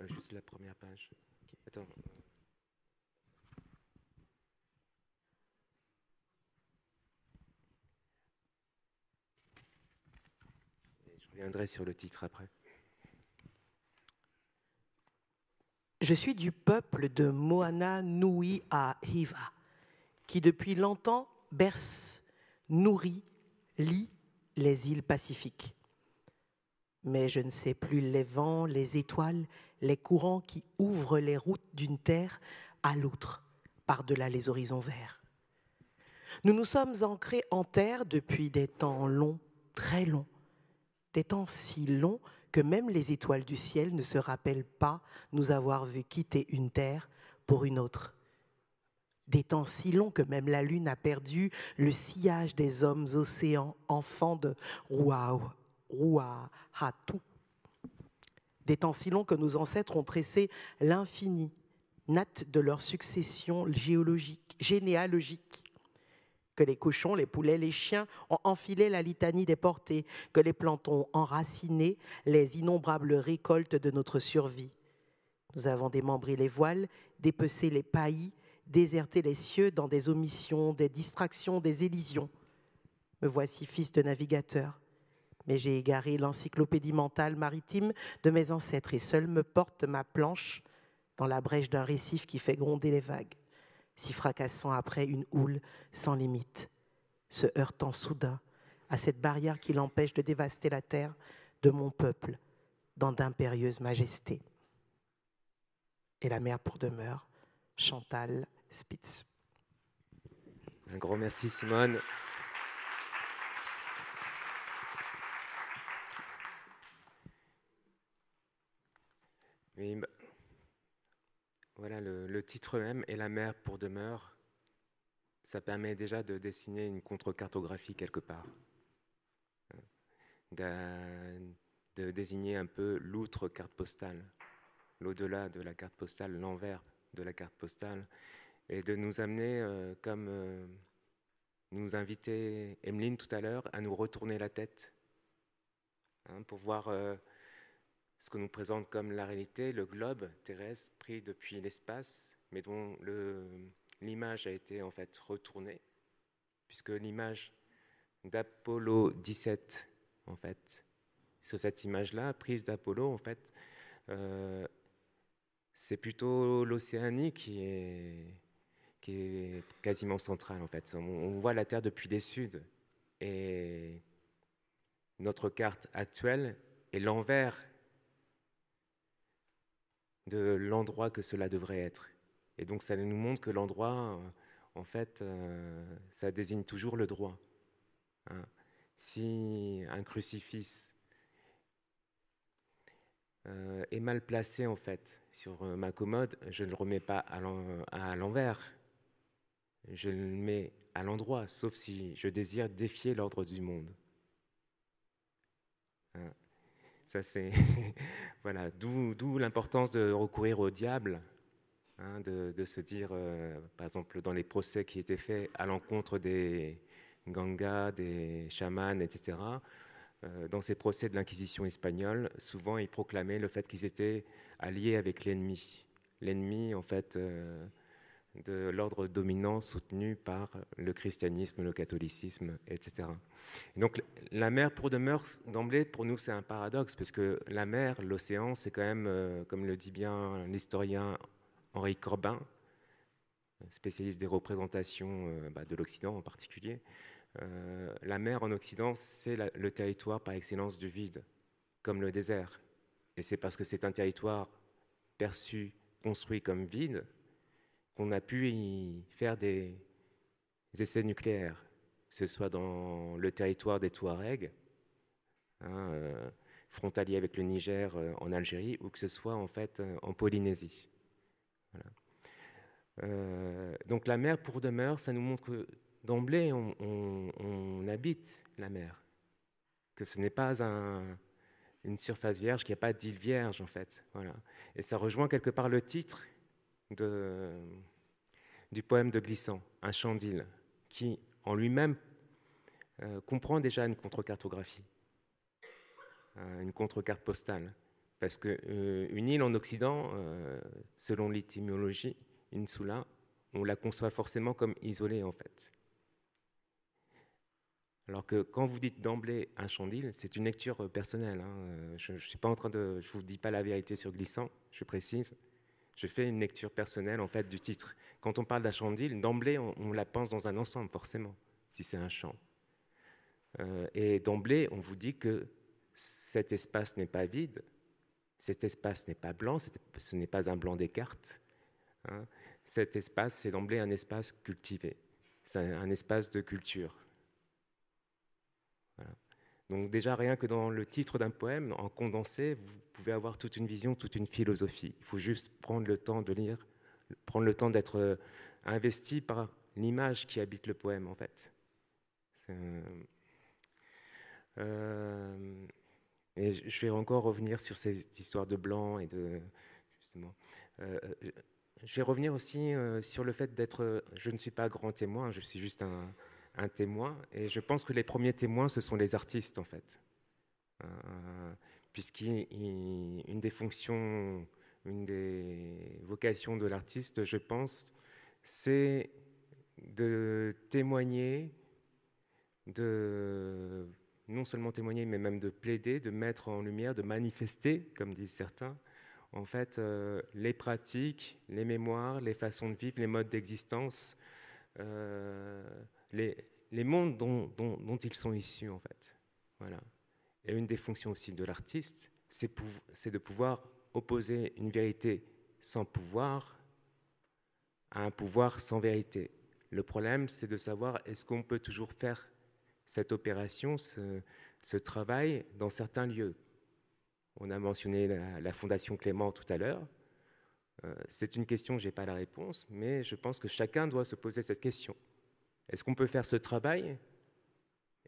Juste la première page. Attends. Je reviendrai sur le titre après. Je suis du peuple de Moana Nui à Hiva, qui depuis longtemps berce, nourrit, lie les îles Pacifiques. Mais je ne sais plus les vents, les étoiles, les courants qui ouvrent les routes d'une terre à l'autre, par-delà les horizons verts. Nous nous sommes ancrés en terre depuis des temps longs, très longs, des temps si longs que même les étoiles du ciel ne se rappellent pas nous avoir vu quitter une terre pour une autre. Des temps si longs que même la lune a perdu le sillage des hommes océans, enfants de Ruahatu. Des temps si longs que nos ancêtres ont tressé l'infini, natte de leur succession généalogique, que les cochons, les poulets, les chiens ont enfilé la litanie des portées, que les plantes ont enraciné les innombrables récoltes de notre survie. Nous avons démembré les voiles, dépecé les paillis, déserté les cieux dans des omissions, des distractions, des élisions. Me voici fils de navigateur, mais j'ai égaré l'encyclopédie mentale maritime de mes ancêtres et seule me porte ma planche dans la brèche d'un récif qui fait gronder les vagues, si fracassant après une houle sans limite, se heurtant soudain à cette barrière qui l'empêche de dévaster la terre de mon peuple dans d'impérieuses majestés. Et la mer pour demeure, Chantal Spitz. Un grand merci Simone. Oui, bah, voilà, le titre même, « Et la mer pour demeure », ça permet déjà de dessiner une contre-cartographie quelque part, de désigner un peu l'outre carte postale, l'au-delà de la carte postale, l'envers de la carte postale, et de nous amener, comme nous invitait Emeline tout à l'heure, à nous retourner la tête, pour voir ce que nous présente comme la réalité, le globe terrestre pris depuis l'espace, mais dont l'image a été en fait retournée, puisque l'image d'Apollo 17, en fait, sur cette image-là, prise d'Apollo, en fait, c'est plutôt l'Océanie qui est quasiment centrale, en fait. On voit la Terre depuis les Suds, et notre carte actuelle est l'envers de l'endroit que cela devrait être. Et donc ça nous montre que l'endroit, en fait, ça désigne toujours le droit. Si un crucifix est mal placé, en fait, sur ma commode, je ne le remets pas à l'envers. Je le mets à l'endroit, sauf si je désire défier l'ordre du monde. Ça, c'est voilà, d'où l'importance de recourir au diable, de se dire, par exemple, dans les procès qui étaient faits à l'encontre des gangas, des chamans, etc., dans ces procès de l'Inquisition espagnole, souvent ils proclamaient le fait qu'ils étaient alliés avec l'ennemi. L'ennemi, en fait, de l'ordre dominant soutenu par le christianisme, le catholicisme, etc. Et donc la mer pour demeure, d'emblée, pour nous, c'est un paradoxe, parce que la mer, l'océan, c'est quand même, comme le dit bien l'historien Henri Corbin, spécialiste des représentations de l'Occident en particulier, la mer en Occident, c'est le territoire par excellence du vide, comme le désert. Et c'est parce que c'est un territoire perçu, construit comme vide, qu'on a pu y faire des essais nucléaires, que ce soit dans le territoire des Touaregs, frontalier avec le Niger en Algérie, ou que ce soit en fait en Polynésie. Voilà. Donc la mer pour demeure, ça nous montre que d'emblée on habite la mer, que ce n'est pas une surface vierge, qu'il n'y a pas d'île vierge en fait. Voilà. Et ça rejoint quelque part le titre du poème de Glissant, Un chant d'île, qui en lui-même comprend déjà une contre-cartographie, une contre-carte postale. Parce qu'une île en Occident, selon l'étymologie, insula, on la conçoit forcément comme isolée en fait. Alors que quand vous dites d'emblée un champ d'île, c'est une lecture personnelle. Hein. Je ne suis pas en train de, je vous dis pas la vérité sur Glissant, je précise. Je fais une lecture personnelle en fait du titre. Quand on parle d'un champ d'île, d'emblée on la pense dans un ensemble forcément, si c'est un champ. Et d'emblée, on vous dit que cet espace n'est pas vide, cet espace n'est pas blanc, ce n'est pas un blanc des cartes. Hein. Cet espace, c'est d'emblée un espace cultivé, c'est un espace de culture. Voilà. Donc déjà, rien que dans le titre d'un poème, en condensé, vous pouvez avoir toute une vision, toute une philosophie. Il faut juste prendre le temps de lire, prendre le temps d'être investi par l'image qui habite le poème, en fait. Et je vais encore revenir sur cette histoire de blanc et de... Justement. Je vais revenir aussi sur le fait d'être... Je ne suis pas grand témoin, je suis juste un témoin. Et je pense que les premiers témoins, ce sont les artistes, en fait. Puisqu'une des fonctions, une des vocations de l'artiste, je pense, c'est de témoigner, de non seulement témoigner, mais même de plaider, de mettre en lumière, de manifester, comme disent certains, en fait, les pratiques, les mémoires, les façons de vivre, les modes d'existence, les mondes dont ils sont issus, en fait. Voilà. Et une des fonctions aussi de l'artiste, c'est de pouvoir opposer une vérité sans pouvoir à un pouvoir sans vérité. Le problème, c'est de savoir est-ce qu'on peut toujours faire cette opération, ce travail dans certains lieux. On a mentionné la Fondation Clément tout à l'heure. C'est une question, je n'ai pas la réponse, mais je pense que chacun doit se poser cette question. Est-ce qu'on peut faire ce travail ?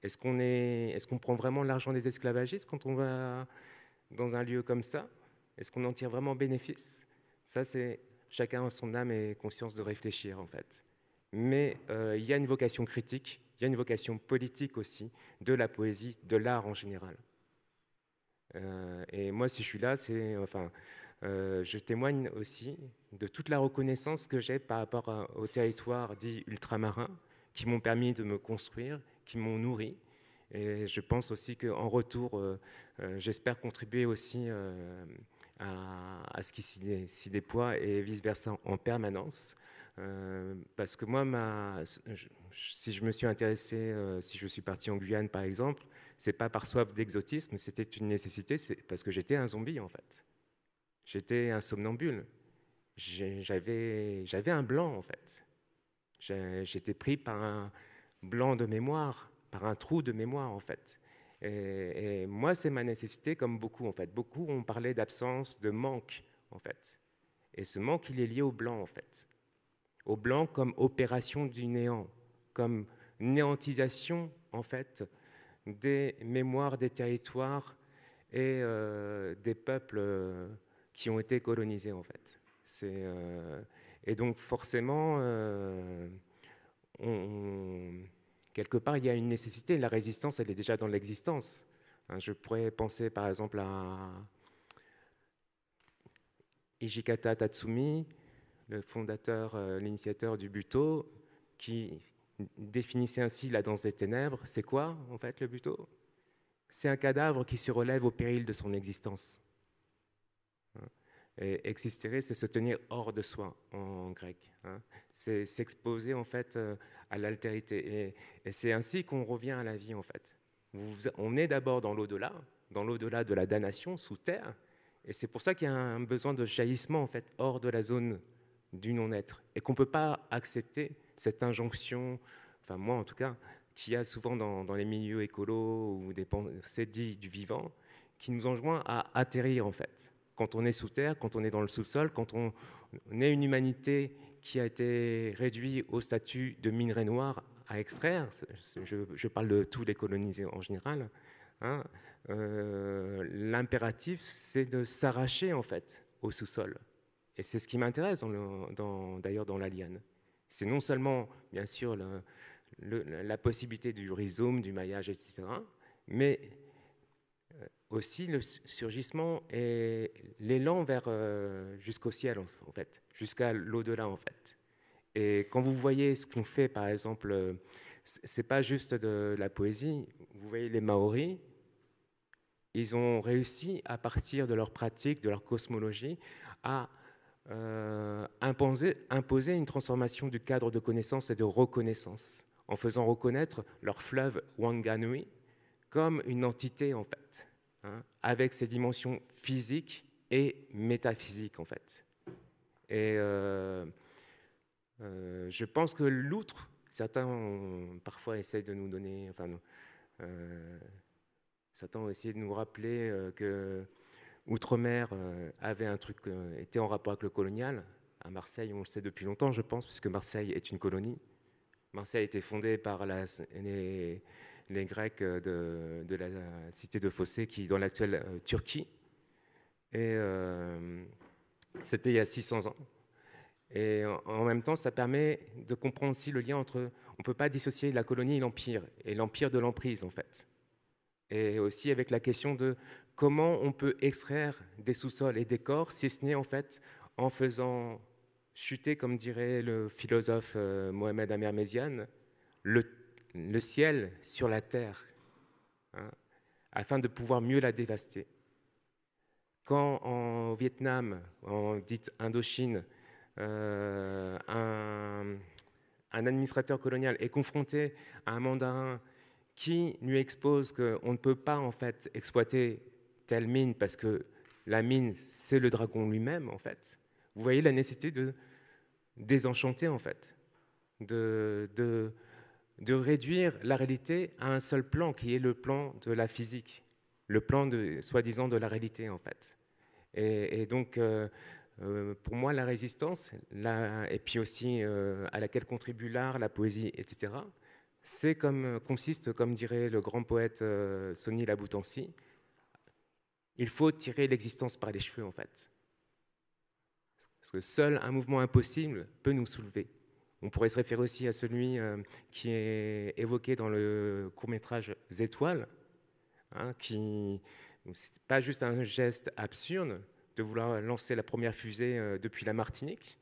Est-ce qu'on prend vraiment l'argent des esclavagistes quand on va dans un lieu comme ça ? Est-ce qu'on en tire vraiment bénéfice ? Ça, c'est chacun a son âme et conscience de réfléchir, en fait. Mais il y a une vocation critique, il y a une vocation politique aussi, de la poésie, de l'art en général. Et moi, si je suis là, je témoigne aussi de toute la reconnaissance que j'ai par rapport aux territoires dits ultramarins, qui m'ont permis de me construire, qui m'ont nourri. Et je pense aussi qu'en retour, j'espère contribuer aussi à ce qui s'y déploie et vice-versa en permanence. Parce que moi, si je me suis intéressé, si je suis parti en Guyane par exemple, c'est pas par soif d'exotisme, c'était une nécessité, c'est parce que j'étais un zombie en fait. J'étais un somnambule. J'avais un blanc en fait. J'étais pris par un blanc de mémoire, par un trou de mémoire en fait. Et moi, c'est ma nécessité comme beaucoup en fait. Beaucoup ont parlé d'absence, de manque en fait. Et ce manque, il est lié au blanc en fait. Au blanc comme opération du néant, comme néantisation en fait des mémoires des territoires et des peuples qui ont été colonisés en fait. Et donc forcément, quelque part, il y a une nécessité. La résistance, elle est déjà dans l'existence. Je pourrais penser par exemple à Hijikata Tatsumi, le fondateur, l'initiateur du Buto, qui définissait ainsi la danse des ténèbres. C'est quoi, en fait, le Buto ? C'est un cadavre qui se relève au péril de son existence. Et existere, c'est se tenir hors de soi, en grec. C'est s'exposer, en fait, à l'altérité. Et c'est ainsi qu'on revient à la vie, en fait. On est d'abord dans l'au-delà de la damnation, sous terre. Et c'est pour ça qu'il y a un besoin de jaillissement, en fait, hors de la zone du non-être, et qu'on ne peut pas accepter cette injonction, enfin moi en tout cas, qu'il y a souvent dans les milieux écolos ou des pensées dites du vivant, qui nous enjoint à atterrir en fait. Quand on est sous terre, quand on est dans le sous-sol, quand on est une humanité qui a été réduite au statut de minerai noir à extraire, je parle de tous les colonisés en général, hein, l'impératif c'est de s'arracher en fait au sous-sol. Et c'est ce qui m'intéresse d'ailleurs dans la liane. C'est non seulement, bien sûr, la possibilité du rhizome, du maillage, etc., mais aussi le surgissement et l'élan vers jusqu'au ciel, en fait, jusqu'à l'au-delà, en fait. Et quand vous voyez ce qu'on fait, par exemple, c'est pas juste de la poésie. Vous voyez les Maoris, ils ont réussi, à partir de leur pratique, de leur cosmologie, à imposer une transformation du cadre de connaissance et de reconnaissance, en faisant reconnaître leur fleuve Wanganui comme une entité, en fait, hein, avec ses dimensions physiques et métaphysiques, en fait. Et je pense que l'outre, certains parfois essayent de nous donner, enfin, certains ont essayé de nous rappeler que Outre-mer avait un truc, était en rapport avec le colonial. À Marseille, on le sait depuis longtemps, je pense, puisque Marseille est une colonie. Marseille a été fondée par les Grecs de la cité de Phocée, qui est dans l'actuelle Turquie. Et c'était il y a 600 ans. Et en même temps, ça permet de comprendre aussi le lien entre... On ne peut pas dissocier la colonie et l'empire de l'emprise, en fait. Et aussi avec la question de comment on peut extraire des sous-sols et des corps, si ce n'est en fait en faisant chuter, comme dirait le philosophe Mohamed Amer Méziane, le ciel sur la terre, hein, afin de pouvoir mieux la dévaster. Quand en Vietnam, en dite Indochine, un administrateur colonial est confronté à un mandarin qui lui expose qu'on ne peut pas en fait exploiter telle mine parce que la mine, c'est le dragon lui-même, en fait. Vous voyez la nécessité de désenchanter, en fait, de réduire la réalité à un seul plan, qui est le plan de la physique, le plan, soi-disant, de la réalité, en fait. Et donc, pour moi, la résistance, et puis aussi à laquelle contribue l'art, la poésie, etc., c'est consiste, comme dirait le grand poète Sony Laboutancy, il faut tirer l'existence par les cheveux, en fait. Parce que seul un mouvement impossible peut nous soulever. On pourrait se référer aussi à celui qui est évoqué dans le court-métrage Étoiles, hein, qui c'est pas juste un geste absurde de vouloir lancer la première fusée depuis la Martinique,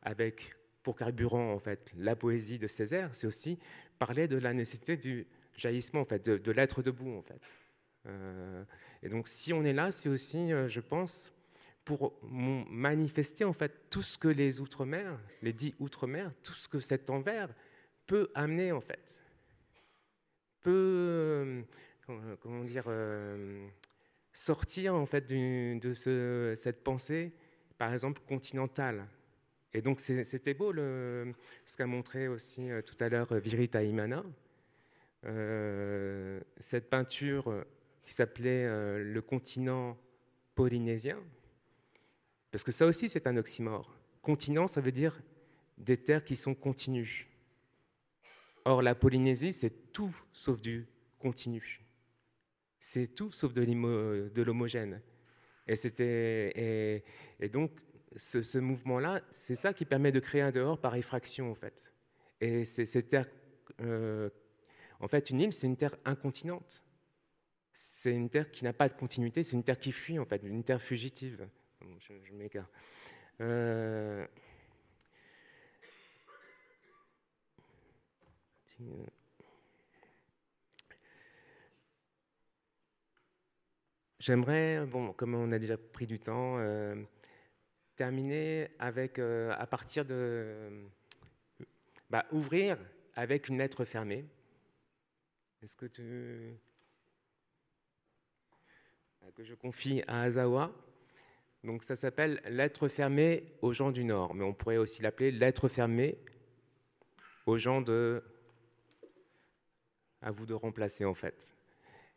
avec pour carburant en fait la poésie de Césaire, c'est aussi parler de la nécessité du jaillissement, en fait, de l'être debout, en fait. Et donc si on est là, c'est aussi, je pense, pour manifester en fait tout ce que les Outre-mer, les dits Outre-mer, tout ce que cet envers peut amener, en fait, peut comment dire, sortir en fait de cette pensée, par exemple continentale. Et donc c'était beau ce qu'a montré aussi tout à l'heure Virita Imana, cette peinture qui s'appelait le continent polynésien, parce que ça aussi c'est un oxymore. Continent, ça veut dire des terres qui sont continues. Or la Polynésie, c'est tout sauf du continu. C'est tout sauf de l'homogène. Et donc ce mouvement-là, c'est ça qui permet de créer un dehors par effraction, en fait. Et ces terres, en fait, une île, c'est une terre incontinente. C'est une terre qui n'a pas de continuité, c'est une terre qui fuit, en fait, une terre fugitive. Je m'égare. J'aimerais, bon, comme on a déjà pris du temps, terminer avec, à partir de... ouvrir avec une lettre fermée. Est-ce que que je confie à Azawa. Donc ça s'appelle lettre fermée aux gens du Nord, mais on pourrait aussi l'appeler lettre fermée aux gens de... à vous de remplacer, en fait.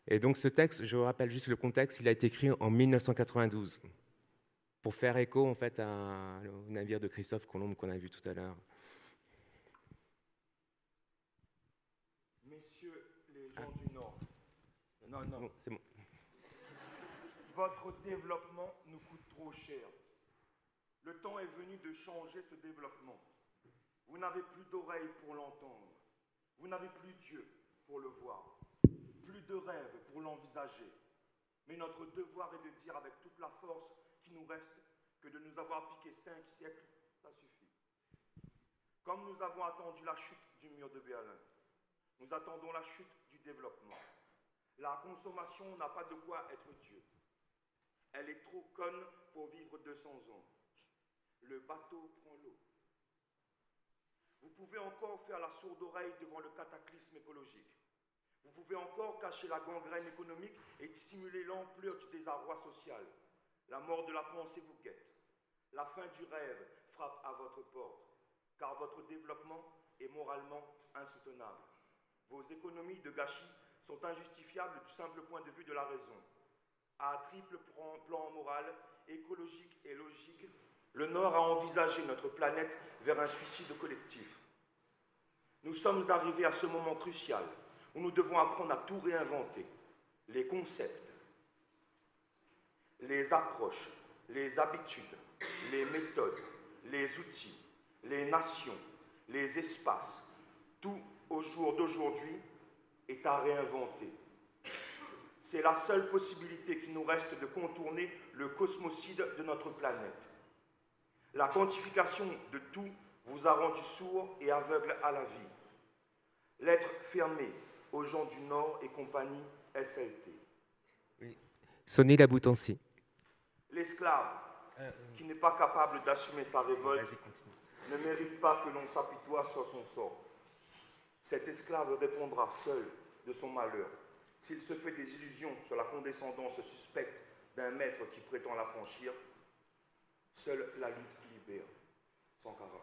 Et donc ce texte, je vous rappelle juste le contexte, il a été écrit en 1992 pour faire écho, en fait, au navire de Christophe Colomb qu'on a vu tout à l'heure. Messieurs les gens du Nord, non. C'est bon. Votre développement nous coûte trop cher. Le temps est venu de changer ce développement. Vous n'avez plus d'oreilles pour l'entendre. Vous n'avez plus Dieu pour le voir. plus de rêve pour l'envisager. Mais notre devoir est de dire avec toute la force qui nous reste que de nous avoir piqué 5 siècles, ça suffit. Comme nous avons attendu la chute du mur de Berlin, nous attendons la chute du développement. La consommation n'a pas de quoi être Dieu. Elle est trop conne pour vivre 200 ans. Le bateau prend l'eau. Vous pouvez encore faire la sourde oreille devant le cataclysme écologique. Vous pouvez encore cacher la gangrène économique et dissimuler l'ampleur du désarroi social. La mort de la pensée vous guette. La fin du rêve frappe à votre porte, car votre développement est moralement insoutenable. Vos économies de gâchis sont injustifiables du simple point de vue de la raison. À triple plan moral, écologique et logique, le Nord a envisagé notre planète vers un suicide collectif. Nous sommes arrivés à ce moment crucial où nous devons apprendre à tout réinventer. Les concepts, les approches, les habitudes, les méthodes, les outils, les nations, les espaces, tout au jour d'aujourd'hui est à réinventer. C'est la seule possibilité qui nous reste de contourner le cosmocide de notre planète. La quantification de tout vous a rendu sourd et aveugle à la vie. Lettre fermée aux gens du Nord et compagnie SLT. Oui. Sonny Laboutancy. L'esclave, qui n'est pas capable d'assumer sa révolte, ne mérite pas que l'on s'apitoie sur son sort. Cet esclave répondra seul de son malheur. S'il se fait des illusions sur la condescendance suspecte d'un maître qui prétend la franchir, seule la lutte libère. Sankara.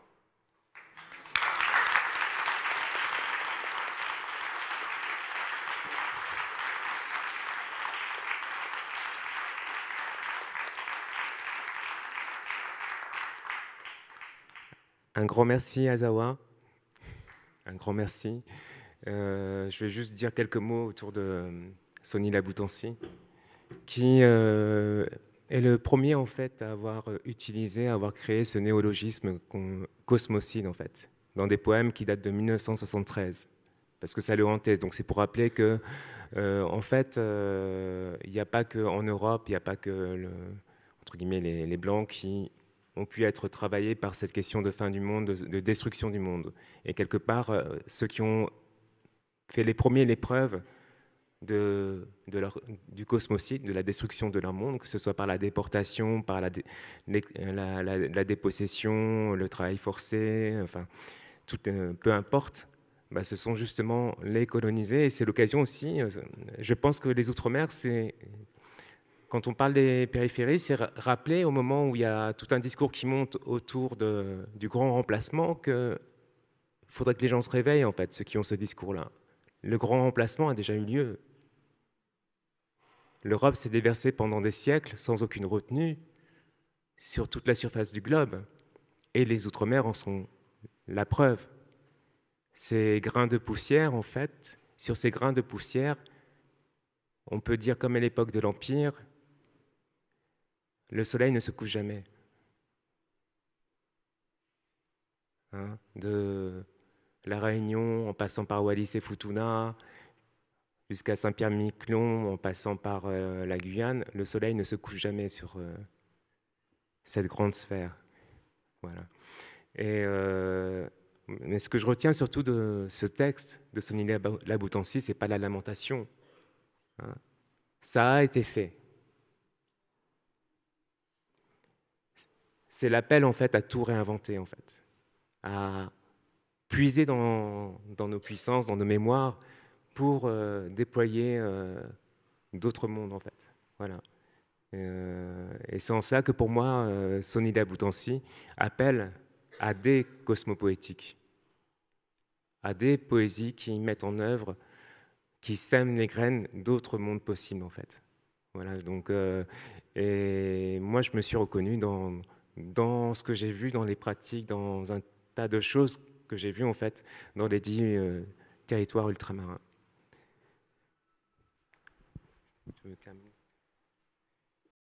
Un grand merci Azawa, un grand merci. Je vais juste dire quelques mots autour de Sonny Laboutancy, qui est le premier en fait à avoir utilisé, à avoir créé ce néologisme cosmocide en fait, dans des poèmes qui datent de 1973, parce que ça le hantait. Donc c'est pour rappeler que en fait, il n'y a pas qu'en Europe, il n'y a pas que entre guillemets les Blancs qui ont pu être travaillés par cette question de fin du monde, de destruction du monde. Et quelque part, ceux qui ont fait les premiers l'épreuve du cosmocide, de la destruction de leur monde, que ce soit par la déportation, par la dépossession, le travail forcé, enfin, peu importe, bah, ce sont justement les colonisés. Et c'est l'occasion aussi, je pense que les Outre-mer, c'est... Quand on parle des périphéries, c'est rappeler au moment où il y a tout un discours qui monte autour du grand remplacement qu'il faudrait que les gens se réveillent, en fait, ceux qui ont ce discours-là. Le grand remplacement a déjà eu lieu. L'Europe s'est déversée pendant des siècles sans aucune retenue sur toute la surface du globe. Et les Outre-mer en sont la preuve. Ces grains de poussière, en fait, sur ces grains de poussière, on peut dire comme à l'époque de l'Empire, le soleil ne se couche jamais. Hein, de La Réunion, en passant par Wallis et Futuna, jusqu'à Saint-Pierre-Miquelon, en passant par la Guyane, le soleil ne se couche jamais sur cette grande sphère. Voilà. Mais ce que je retiens surtout de ce texte de Sonny Laboutancy, c'est pas la lamentation. Hein. Ça a été fait. C'est l'appel en fait à tout réinventer en fait, à puiser dans nos puissances, dans nos mémoires, pour déployer d'autres mondes en fait. Voilà. Et c'est en cela que pour moi, Sonny Laboutancy appelle à des cosmopoétiques, à des poésies qui mettent en œuvre, qui sèment les graines d'autres mondes possibles en fait. Voilà. Donc, et moi, je me suis reconnu dans ce que j'ai vu, dans les pratiques, dans un tas de choses que j'ai vues en fait dans les 10 territoires ultramarins. Je me termine.